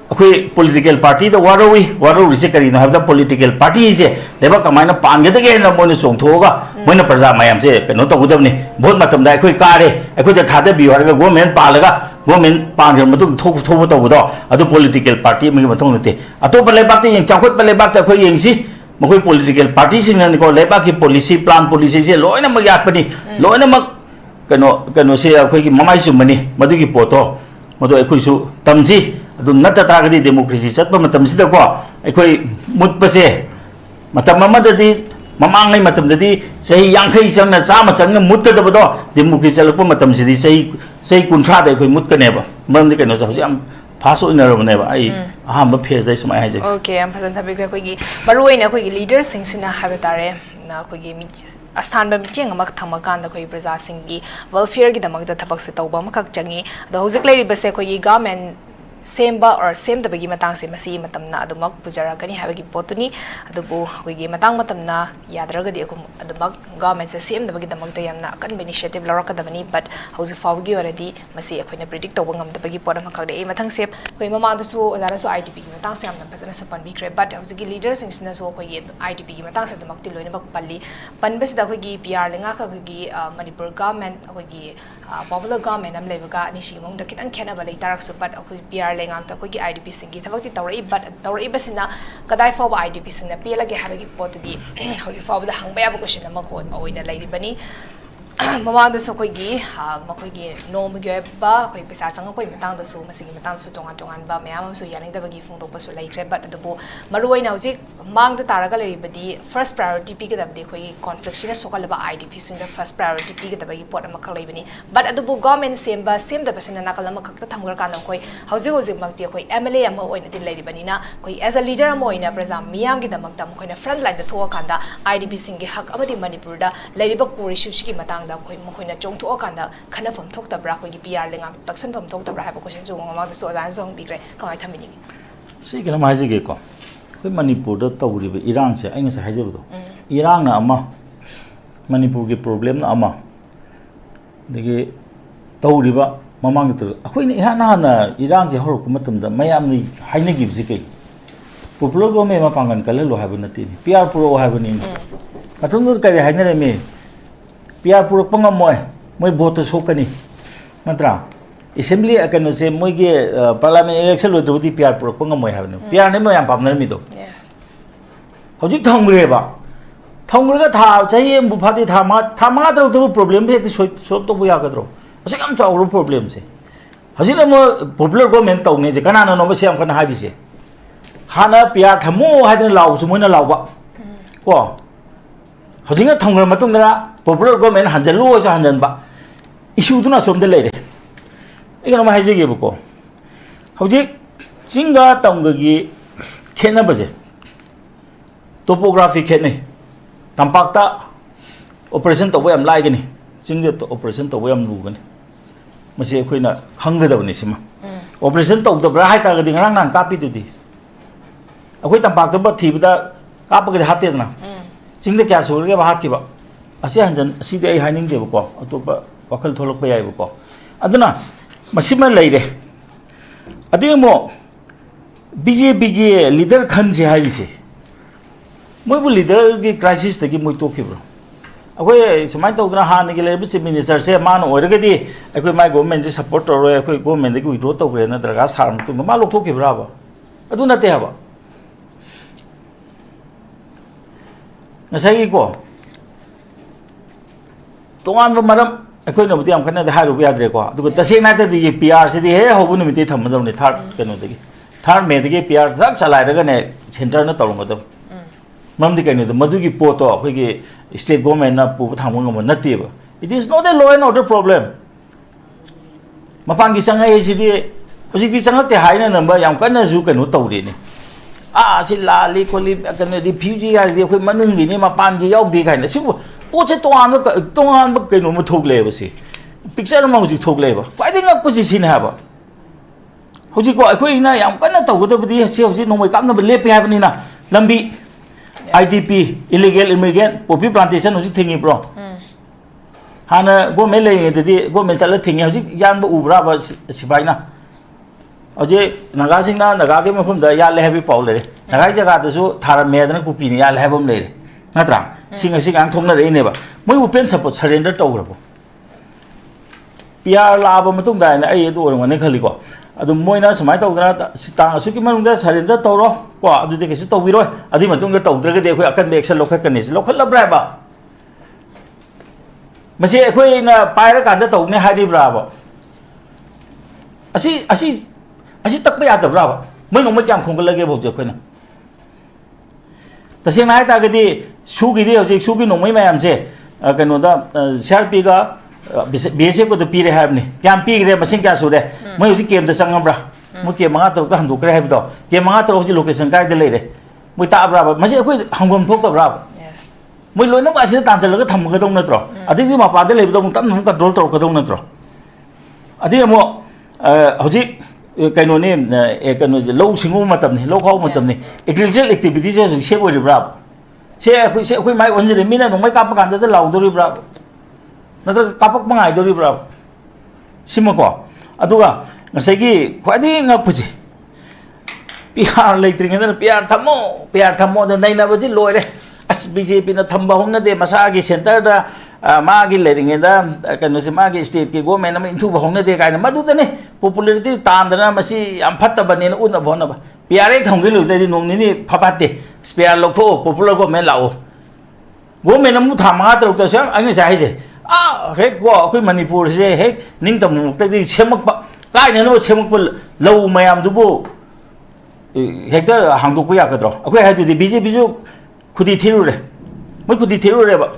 ꯑꯩꯈꯣꯏ ꯄꯣꯂꯤꯇꯤꯀꯦꯜ ꯄꯥꯔꯇꯤꯗ ꯋꯥꯔꯧꯔꯤꯁꯦ ꯀꯔꯤꯅꯣ ꯍꯥꯏꯕꯗ ꯄꯣꯂꯤꯇꯤꯀꯦल ꯄꯥꯔꯇꯤꯁꯦ ꯂꯩꯕꯥꯛ ꯀꯃꯥꯏꯅ ꯄꯥꯟꯒꯗꯒꯦ ꯍꯥꯏꯅ ꯃꯣꯏꯅ ꯆꯣꯡꯊꯣꯛꯑꯒ ꯃꯣꯏꯅ प्रजा ꯃꯌꯥꯝꯁꯦ ꯀꯩꯅꯣ ꯇꯧꯒꯗꯕꯅꯤ ꯚꯣꯠ ꯃꯇꯝꯗ ꯑꯩꯈꯣꯏ ꯀꯥꯔꯦ ꯑꯩꯈꯣꯏꯗ ꯊꯥꯗꯕꯤꯌꯨ ꯍꯥꯏꯔꯒ ꯒꯣꯔꯃꯦꯟ ꯄꯥꯜꯂꯒ ꯒꯣꯔꯃꯦꯟ ꯄꯥꯟꯈ꯭ꯔ ꯃꯇꯨꯡ ꯊꯣꯛꯄ ꯇꯧꯕꯗꯣ ꯑꯗꯨ ꯄꯣꯂꯤꯇꯤꯀꯦल ꯄꯥꯔꯇꯤ ꯑꯃꯒꯤ ꯃꯊꯧ ꯅꯠꯇꯦ ꯑꯇꯣꯞꯄ ꯂꯩꯕꯥꯛꯇ ꯆꯥꯎꯈꯠꯄ ꯂꯩꯕꯥꯛꯇ ꯑꯩꯈꯣꯏ ꯌꯦꯡꯁꯤ ꯃꯈꯣꯏ ꯄꯣꯂꯤꯇꯤꯀꯦल ꯄꯥꯔꯇꯤꯁꯤꯡꯅꯀꯣ ꯂꯩꯕꯥꯛꯀꯤ ꯄꯣꯂꯤꯁꯤ ꯄ꯭ꯂꯥꯟ ꯄꯣꯂꯤꯁꯤꯁꯦ ꯂꯣꯏꯅꯃꯛ ꯌꯥꯠꯄꯅꯤ ꯂꯣꯏꯅꯃꯛ ꯀꯩꯅꯣꯁꯦ ꯑꯩꯈꯣꯏꯒꯤ ꯃꯃꯥꯏ ꯆꯨꯝꯕꯅꯤ ꯃꯗꯨꯒꯤ ꯄꯣꯠꯇꯣ ꯃꯗꯨ ꯑꯩꯈꯣꯏꯁꯨ ꯇꯝꯁꯤ ꯑꯗꯨ ꯅꯠꯇ ꯇꯥꯔꯒꯗꯤ ꯗꯦꯃꯣꯀ꯭ꯔꯦꯁꯤ ꯆꯠꯄ ꯃꯇꯝꯁꯤꯗꯀꯣ ꯑꯩꯈꯣꯏ ꯃꯨꯠꯄꯁꯦ ꯃꯇꯝ ꯑꯃꯗꯗꯤ ꯃꯃꯥꯡꯉꯩ ꯃꯇꯝꯗꯗꯤ ꯆꯍꯤ 50 ꯆꯪꯅ 100 ꯆꯪꯅ ꯃꯨꯠꯀꯗꯕꯗꯣ ꯗꯦꯃꯣꯀ꯭ꯔꯦꯁꯤ ꯆꯠꯂꯛꯄ ꯃꯇꯝꯁꯤꯗꯤ ꯆꯍꯤ 30ꯗ ꯑꯩꯈꯣꯏ ꯃꯨꯠꯀꯅꯦꯕ ꯃꯔꯝꯗꯤ ꯀꯩꯅꯣꯁꯦ ꯍꯧꯖꯤꯛ ꯌꯥꯝ ꯐꯥꯁ ꯑꯣꯏꯅꯔꯕꯅꯦꯕ ꯑꯩ ꯑꯍꯥꯟꯕ ꯐꯦꯖꯗ ꯑꯩ ꯁꯨꯃꯥꯏꯅ ꯍꯥꯏꯖꯒꯦ ꯑꯣꯀꯦ ꯌꯥꯝ ꯐꯖꯅ ꯊꯝꯕꯤꯈ꯭ꯔꯦ ꯑꯩꯈꯣꯏꯒꯤ ꯃꯔꯨꯑꯣꯏꯅ ꯑꯩꯈꯣꯏꯒꯤ ꯂꯤꯗꯔꯁꯤꯡꯁꯤꯅ ꯍꯥꯏꯕ ꯇꯥꯔꯦ ꯑꯩꯈꯣꯏꯒꯤ ꯑꯁꯊꯥꯟꯕ ꯃꯤꯠꯌꯦꯡ ꯑꯃ ꯊꯝꯃꯀꯥꯟꯗ ꯑꯩꯈꯣꯏꯒꯤ ꯄ꯭ꯔꯖꯥꯁꯤꯡꯒꯤ ꯋꯦꯜꯐꯤꯌꯔꯒꯤꯗꯃꯛꯇ ꯊꯕꯛꯁꯦ ꯇꯧꯕ ꯑꯃꯈꯛ ꯆꯪꯉꯤ ꯑꯗꯣ ꯍꯧꯖꯤꯛ ꯂꯩꯔꯤꯕꯁꯦ ꯑꯩꯈꯣꯏꯒꯤ ꯒꯚꯔꯟꯃꯦꯟ ꯁꯦꯝꯕ ꯑꯣꯔ ꯁꯦꯝꯗꯕꯒꯤ ꯃꯇꯥꯡꯁꯦ ꯃꯁꯤ ꯃꯇꯝꯅ ꯑꯗꯨꯃꯛ ꯄꯨꯖꯔꯛꯀꯅꯤ ꯍꯥꯏꯕꯒꯤ ꯄꯣꯠꯇꯨꯅꯤ ꯑꯗꯨꯕꯨ ꯑꯩꯈꯣꯏꯒꯤ ꯃꯇꯝꯅ ꯌꯥꯗ꯭ꯔꯒꯗꯤ ꯑꯗꯨꯃꯛ ꯒꯚꯔꯟꯃꯦꯟꯁꯦ ꯁꯦꯝꯅꯕꯒꯤꯗꯃꯛꯇ ꯌꯥꯝꯅ ꯑꯀꯟꯕ ꯏꯅꯤꯁꯤꯌꯦꯇꯤꯚ ꯂꯧꯔꯛꯀꯗꯕꯅꯤ ꯕꯠ ꯍꯧꯖꯤꯛ ꯐꯥꯎꯕꯒꯤ ꯑꯣꯏꯔꯗꯤ ꯃꯁꯤ ꯑꯩꯈꯣꯏꯅ ꯄ꯭ꯔꯤꯗꯤꯛ ꯇꯧꯕ ꯉꯝꯗꯕꯒꯤ ꯄꯣꯠ ꯑꯃꯈꯛ ꯂꯩ ꯃꯊꯪꯁꯦ ꯑꯩꯈꯣꯏ ꯃꯃꯥꯡꯗꯁꯨ ꯑꯣꯖꯥꯅꯁꯨ IDPꯒꯤ ꯃꯇꯥꯡꯁꯨ ꯌꯥꯝꯅ ꯐꯖꯅꯁꯨ ꯄꯟꯕꯤꯈ꯭ꯔꯦ ꯕꯠ ꯍꯧꯖꯤꯛꯀꯤ ꯂꯤꯗꯔꯁꯤꯡꯁꯤꯅꯁꯨ ꯑꯩꯈꯣꯏꯒꯤ IDPꯒꯤ ꯃꯇꯥꯡꯁꯦ ꯑꯗꯨꯃꯛꯇꯤ ꯂꯣꯏꯅꯃꯛ ꯄꯟꯕꯁꯤꯗ ꯑꯩꯈꯣꯏꯒꯤ PR ꯂꯩꯉꯥꯛꯀ ꯑꯩꯈꯣꯏꯒꯤ ꯃꯅꯤꯄꯨꯔ ꯒꯚꯔꯟꯃꯦꯟ ꯑꯩꯈꯣꯏꯒꯤ ꯄꯣꯄꯨꯂꯔ ꯒꯚꯔꯟꯃꯦꯟ ꯑꯃ ꯂꯩꯕꯒ ꯑꯅꯤꯁꯤꯒꯤ ꯃꯅꯨꯡꯗ ꯈꯤꯇꯪ ꯈꯦꯠꯅꯕ ꯂꯩ ꯇꯥꯔꯒꯁꯨ ꯕꯠ ꯑꯩꯈꯣꯏ PR लेंगांग तक IDP सिंगी थबक तौरई बट तौरई बसिना कदाई फाव IDP सिंगना पेलगे हाबगी पोतदी हौजि फावदा हंगबा याब क्वेश्चन अमा खोन ओइना लेरिबनी ममांगदसु अखोइगी मखोइगी नोमगी ओइबा अखोइ पैसा चंगखोइ मतांगदसु मसिगी मतांगदसु तोंगान तोंगानबा मयामसु यानिंगदबगी फोंदोकपसु लैख्रे बट अदुबो मरुओइना हौजि मांगदा तारागा लेरिबदी फर्स्ट प्रायोरिटी पिगदबदी अखोइगी कॉन्फ्लिक्ट सिना सोकलबा IDP सिंगदा फर्स्ट प्रायोरिटी पिगदबगी पोट अमा खक लैबनी बट अदुबो गवर्नमेंट सेमदबसिना नाकल अमा खक्ता थमगर कान अखोइ हौजि हौजि मक्ति अखोइ MLA अमा ओइना दि लेरिबनिना अखोइ एज अ लीडर अमा ओइना प्रजा मियामगी दमक्ता अखोइना फ्रंट लाइन दा थोआ कांदा IDP सिंगी हक अमदि मणिपुरदा लेरिबा कोर इश्यूसगी मतंग मखोइना चोंथोकांदा खनफम थोक्तब्रा अखोइगी PR लेंगा तक्सनफम थोक्तब्रा हाबा क्वेश्चन जो ममांगदसु अजान जोंग बिग्रे कमाय थमिनिगी सी कलम हाजिगे को अखोइ मणिपुरदा तौरिबे इरांग से आइना से हाजिबदो इरांग ना अमा मणिपुर की प्रॉब्लम ना अमा दगे तौरिबा ममांग तो अखोइना इहाना हाना इरांग से हरक मतमदा मयामनि हाइनगिबसि कै पॉपुलर गवर्नमेंट मा पांगन कललो हाबा नतिनि PR पुरो हाबनि अतुंग करि हाइनरेमे PR पुरक पंगमोय मोय भोट सोकनी नत्रा असेंबली कनो से मोयगे पार्लियामेंट इलेक्शन लोदबदी PR पुरक पंगमोय हाबने PR ने मयाम पामनरमिदो हौजिक थंग्रेबा थंग्रगा था चाहि एम फादि था मा तरु प्रॉब्लम से सॉल्व तो बुया गद्रो असे काम चावरो प्रॉब्लम से हजिन म पॉपुलर गवर्नमेंट तौने जे कनाना नो बसे हम कना हादिसे हाना PR थमो हादिन लावसु मोयना लावबा को हजिंग थंग्र मतुंगरा पॉपुलर गवर्नमेंट हंजलो जो हंजनबा इशू दुना सोमदे लेरे इगन मा हाइजेगे बको हजिक चिंगा तंगगी खेना बजे टोपोग्राफी खेने तंपाक्ता ऑपरेशन तब याम लाइगनी चिंगे तो ऑपरेशन तब याम लुगनी मसे अखोइना खंगदबनी सिमा ऑपरेशन तौदब्रा हाइ तारगदि ngरang nan कापी दुदि अखोइ तंपाक्ता ब थिबदा कापगदि हातेदना चिंगदे क्या सोरगे हात किबा असे हंजन असिदे ai हाइनिंग देबको अतोपा वखल थोलकपा याइबको अदुना मसिमा लैरे अदिमो BJP की लीडर खनसे हाइसे मोइबु लीडर की क्राइसिस तकी मोइ तोखिब्रो अखोइ सुमाइ तौदना हान के लेबे चीफ मिनिस्टर से मान ओरगदि अखोइ माइ गवर्नमेंट से सपोर्ट तौरो अखोइ गवर्नमेंट की विड्रॉ तौग्रे नत्रगा सारम तुंग मा लोकथोखिब्राबा अदु नते हाबा नसाई को तोंगान मरम अखोइना बुदि हम खन्ना हाइरु याद्रे को अदु तसेना तदि PR से हे होबु निमिति थमदौने थर्ड कनो दगी थर्ड मे दगी PR थक चलाइरगने सेंटर न तौरमदब ममदी कहीं मधुगी पोतो अखोइगी स्टेट गवर्नमेंट ना पुब थांगम नतेब it is not a law and order problem मपान की संगे सिदी हजिकी संगते हाइना नंबर याम कन्ना जु कनो तौरेनी सि लाली खोली कनो रिफ्यूजी यादि अखोइ मनुंगी नि मपान की याउदी खाइना सिबु पोचे तोंगान कनो म थोगलेबसि पिक्चर म हजिक थोगलेब क्वाइदि ngakpusi सिने हाबा हजिको अखोइना याम कन्ना तौगदबदि से हजि नोमै कामनब लेपे हाबनिना लंबी IDP illegal immigrant poppy plantation हजि थिंगी ब्रो हाना गवर्नमेंट लेंगेदि गवर्नमेंट चल थिंगी हजि यानबो उब्राबा सिबाइना हजि नगासिंगना नगागे मफमदा याले हेबी पाउ लेरे नगाइ जगादसु थारा मेदना कुकीनि याले हेबम लेरे नत्रा सिंग सिंग आं थोंना रेनेबा मोइ ओपन सपोर्ट सरेंडर तौग्रबो PR लाबा मतुंग दाइना ai एदो ओरंगने खलिको अदु मोइना समाय तौदना तांग असुकी मनुंगदा सरेंडर तौरो को अदुदि केसु तौबिरोय अदि मतुंगदा तौद्रगदि अखोइ अकन एक्शन लोखकनि लोखलब्राबा मसे अखोइना पाइरा कांदा तौने हारिब्राबा असी तकबा यादब्राबा मोइ नोमै क्याम खोंगलगे भौजे अखोइना तसेंना हाइ तागदि सुगिदि हौजिक सुगी नोमै मयामसे कनोदा CRP गा BSF को तो पीरे हाबने क्या पीग्रे मसिंग क्या सुरे मैं उसी केम संगब्रा मैं केम मंगा तरुक हंदोक्रे हाबदो केम मंगा तरुक हजि लोकेशन काय दे लेरे मैं ताब्राबा मसे अखोइ हंगम थोक्तब्रा मैं लोइना मासे तांचलगा थमगदौ नत्रो अदिगि मपादे लेबदो तम कंट्रोल तौरकदौ नत्रो अदि अमो हजि कइनोने कइनो लौ सिंगु मतमने लौ खाउ मतमने एग्रीकल्चर एक्टिविटी से सेब ओइरिब्रा से अखोइ माइ ओनजरे मिना नोंमै काप कांदा लाउदोरिब्रा नत्र कापक मंगाइदोरिब्रा Simco अदुगा ngsaigi khwadi ngakpuji PR leitringena PR thamo da naina baji loire as BJP na thamba homna de masa gi center da ma gi leiringena kanu se ma gi state ki government na inthu ba homna de kaina madu da ne popularity tandana masi am phatta bani na unna bhona ba piare thongge lu dai nong ni phapate spare lokho popular go men lao go men mu thama ta ta sa ang sai je a he go akoi manipur je he ning tam ta di semak ba kai ne no semak ba lo mayam du bo hekta hangdok pa yakadro akoi ha di bjp ju khudi thiru re moi khudi thiru re ba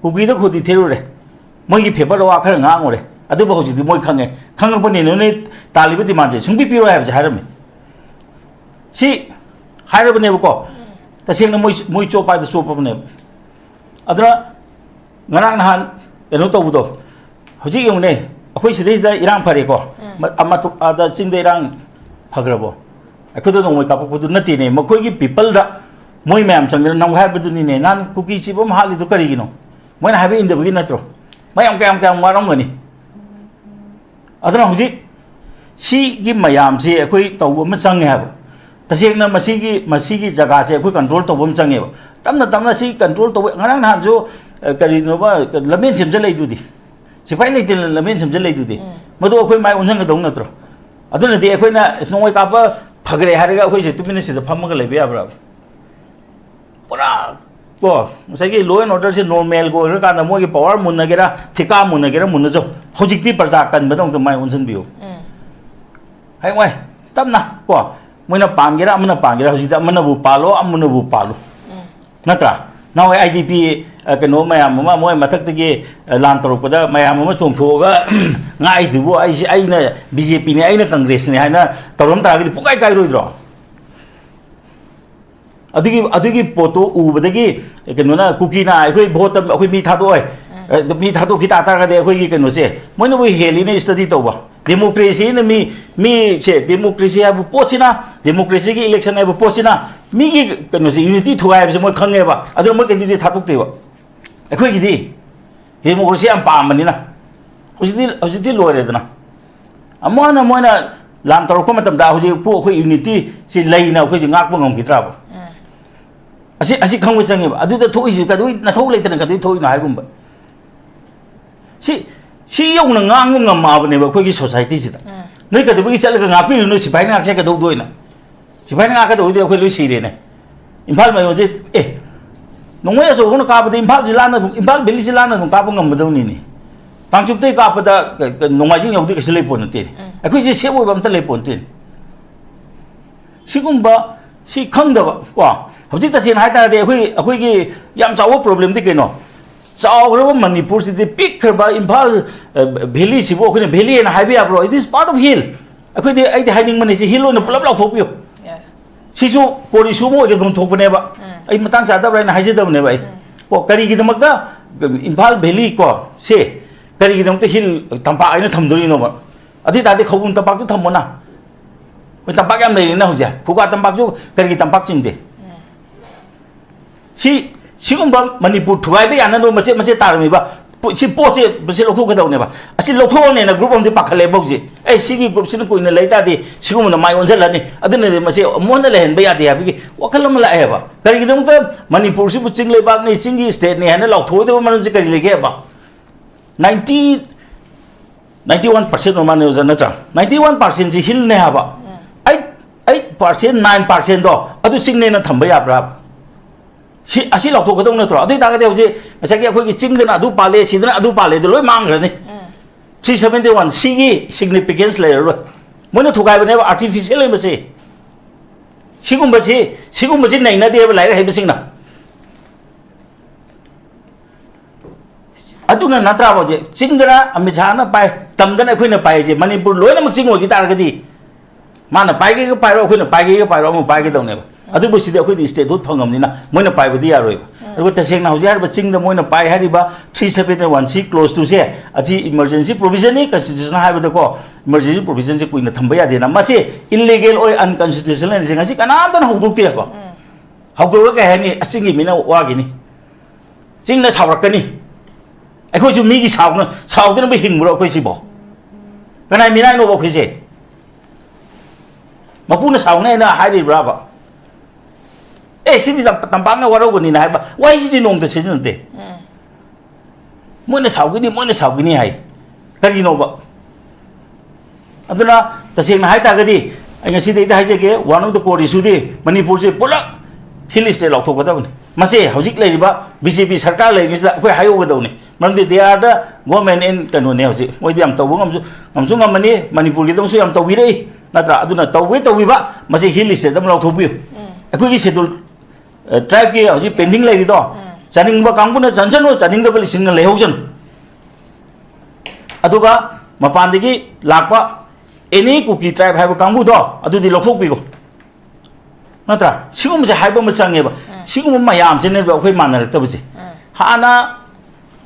kugi da khudi thiru re moi gi pheba wa khar nga ngore adu ba hoji di moi khange khang pa ni ne talibi di manje sungbi pi ra ha haram si haram ne ko ta sing na moi cho pa da so pa ne adra ngarang nahan eno to budo hoji yung ne akoi sidis da irang phare ko amma to ada sing da irang phagrabo akoi do moi ka pa budu nati ne makoi gi people da moi ma'am sang nang ha budu ni ne nan kuki si bom hali do kari gino moi na ha be in da bi natro mayam kam warong ngani adana hoji si gi mayam si akoi to ma sang ha tasik na masigi jaga se akoi control to bom sang ha tamna si control to ngarang han jo kari no ba lamen sem jalai du di sipai lai tin lamen sem jalai du di madu akoi mai unsang ga dong natro aduna di akoi na snoi ka pa phagre hariga akoi se tumine se pham ga lai be abra pura ko sai gi law and order se normal go ka na mo gi power mun na gera thika mun na gera mun jo hojik ti parja kan ba dong mai unsan biu hai wai tamna ko moina pam gera amna pam gera hojik amna bu palo amna bu palo natra now idp kano mayam ma moi mathak te ge lan torok pada mayam ma chong thoga ngai du bo ai ai na bjp ne ai na congress ne haina torom ta gi pukai kai roi dro adigi poto u badagi kano na kuki na ai koi vote akoi mi thado ai mi thado ki ta ta ga de akoi gi kano se moina bo heli ne study to ba democracy na mi che democracy abu pochina democracy ki election abu pochina mi gi kano se unity thuai ba se moi khange ba adu moi kendi thatuk te ba akoi gi di democracy am pa mani na hojiti lore dana amona moina lam tor ko matam da hoji pu akoi unity si lai na akoi ngak pa ngam ki tra ba asi khangwe change ba adu da thoi ji ka dui na thau lai tan ka dui thoi na hai gum ba si yong na ngang ngam ma ba ne ba khoi gi society ji da nei ka dui chal ga ngapi no sipai na che ka do doi na sipai na ka do doi khoi lui si re ne imphal ma yo je nongwe so hono ka ba de imphal ji lan na imphal beli ji lan na ka ba ngam ba do ni pangchup te ka pa da nongma jing yo di ka silai pon te khoi ji se bo ba mta lai pon te sigum ba si khang da ba wa hojik ta sin hai ta de khoi gi yam chaw problem ti ke no chaw ro manipur si de pick ba imphal valley si bo khoi valley na hai bi bro it is part of hill khoi de ai de hiding mani si hill no pulap lau thop yo si su kori su mo ge dong thop ne ba ai matang sa da na hai je da ne ba ko kari gi damak da imphal valley ko se kari gi damak te hill tampa ai na tham dori no ba adi ta de khobum tampak tu tham mo na ko tampak am nei na ho ja phuka tampak ju kari gi tampak ching de si gum ba manipur thuai be yana no mache tar mi ba si po che basi lokho ka daw ne ba asi lokho ne na group om de pakhale bok je ai si gi group sin ko ne laita de si gum na mai on jala ni adune de mache mon le hen be ya de ya bi wakalam la ai ba kari gi dum ta manipur si bu ching le ba ni ching gi state ne hana lokho de man ji kari le ge ba 91% no man yo na tra 91% ji hil ne ha ba 8% 9% do adu sing ne na thamba ya bra si asi lok to kadong na tro adu ta ga de hoje asa ki akhoi ki ching de na adu pale si de na adu pale de loi mang ni 371 si gi significance le ro mo na thukai bane artificial le mase sigum ba si nai na de ba lai hai ba sing na adu na na tra ba je ching de na ami cha na pai tam de na akhoi na pai je manipur loi na mak sing ho ki tar ga di mana pai ge pai ro akhoi na pai ge pai ro mo pai ge dong ne ba adu bu si de akhoi di state dot phangam ni na moi na pai ba di ya roi adu ta seng na hojar ba ching da moi na pai hari ba 3716 close to se aji emergency provision ni constitution ha ba da ko emergency provision se kuin na thamba ya de na ma se illegal oi unconstitutional ni singa si kanam dan hawduk te ba hawduk ka he ni asingi mina wa gi ni ching na sawrak ka ni akhoi ju mi gi saw na saw de na ba hing bro akhoi si bo kanai mina no ba khoi se mapu na saw na na hai ri bra ba sini tampang na waro guni na ba why sini nong ta se jin te mo na saw gini hai kari no ba aduna taseng na hai ta gadi ai ngasi dei da hai jege one of the core issue di manipur je pulak hill state lok thok badawni mase hojik lai ba bjp sarkar lai ngisda koi hayo gadawni mardi they are the government in kanu ne hoji moi di am tawu ngamsu ngamani manipur gi damsu am tawi rei natra aduna tawi ba mase hill state dam lok thobi akoi gi schedule tribe gi hoji pending lai ri do chaning ba kangbu na janjano chaning da bali sinna lai hojan aduga mapandagi lakpa any kuki tribe haiba kangbu do adudi lok thok bi go natra sigum se haiba ma change ba sigum ma yam chene ba khoi manar ta buse hana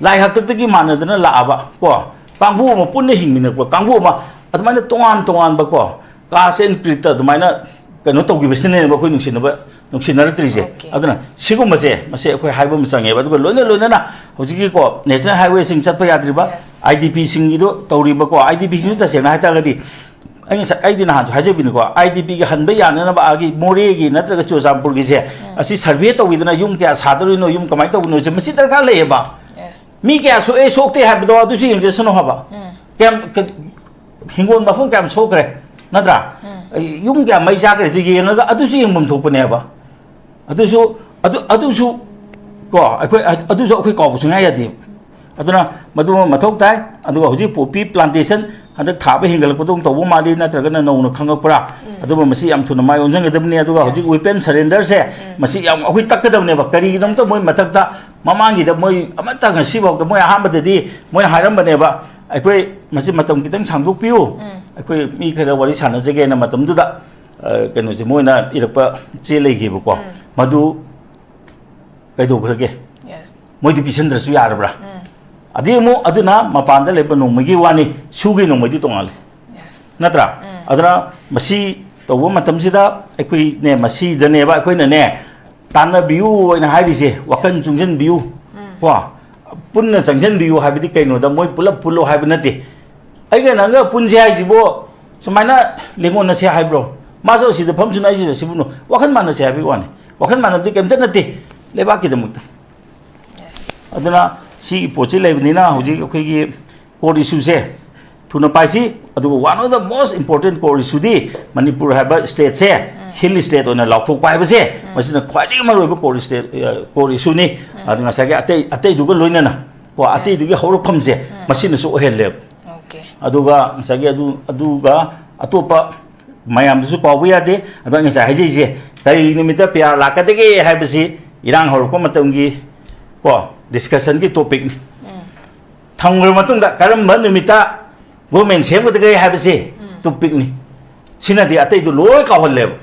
lai hak tak gi manar dana la ba ko kangbu ma punne hing min ko kangbu ma admaina tongan ba ko ka sen krita admaina kano to gi besne ba khoi nungsin ba nungsin nar tri je aduna sigum ma se khoi haiba ma change ba du loina na hoji gi ko national highway sing chat pa yadri ba idp sing gi do tawri ba ko idp sing ta se na ta ga di ai di na hajabin ko idp gi han ba yana na ba agi more gi natra ga chojampur gi se asi survey to widna yum kya sadari no yum kamai to no je masi dar ka le ba mi kya so e sokte ha do adu si inje sono ha ba kem hingon ma phung kam sokre natra yum kya mai ja kre ji ye na ga adu si yum thok ne ba adu su ko adu so khoi ko bu sunga ya di aduna madu mathok tai adu hoji popi plantation hada thaba hingal ko dong to bu mali na traga na no no khangak pra adu masi am thuna mai onjang gadam ne adu hoji weapon surrender se masi yam akhui tak gadam ne ba kari dam to moi mathak ta mamang gi da moi amata ga si bok da moi aham da di moi hairam ba ne ba akoi masi matam kitang changduk piu akoi mi khara wari sana jege na matam du da kanu je moi na irakpa che lei gi ko madu kai do khage moi di pisendra su yar bra ademu aduna mapanda leba nongmagi wani sugi nongmagi tongal natra aduna masi tobo matamsida ekoi ne masi dane ba ekoi ne tanna biu ina haidise wakan jungjen biu wa punna jungjen biu habidi kaino da moi pulap pulo habinati aiga nanga punje haijibo sumaina lengon na se haibro maso si da phamsuna ji sibuno wakan manna se habi wani wakan manna di kemta nati leba ki damuk aduna si poche levenina hoji akhoi core issue se thuna paisi adu one of the most important core issue di manipur haba state se hill state ona laukthok pai ba se masina khwadi maroi ba core issue ni adu nga sa ga ate du ga loina na ko ate du ga horo pham se masina su ohel le adu ga sa ga adu ga atopa mayam du su ko bu ya de adu nga sa haji se kai nimita pya la ka de ge haba si irang hor ko matam gi ko discussion ki topic thangre matung da karam ban numita women sem ga gai habse topic ni sina di atai du loi ka holle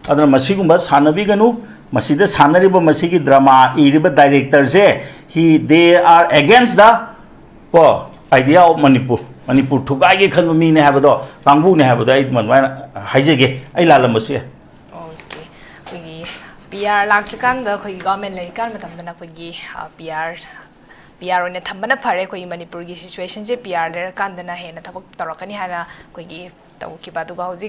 adana masigum ba sanabi ganu masida sanari ba masigi drama iriba director se they are against the idea of manipur thugai ge khan mi ne habado kangbu ne habado ai man haijege ai la lamasu PR lakchikan da khoi government lai kan matam na khoi PR ne thambana phare khoi manipur gi situation je PR le kan da na he na thabak torakani hana khoi gi tau ki ba du ga hoji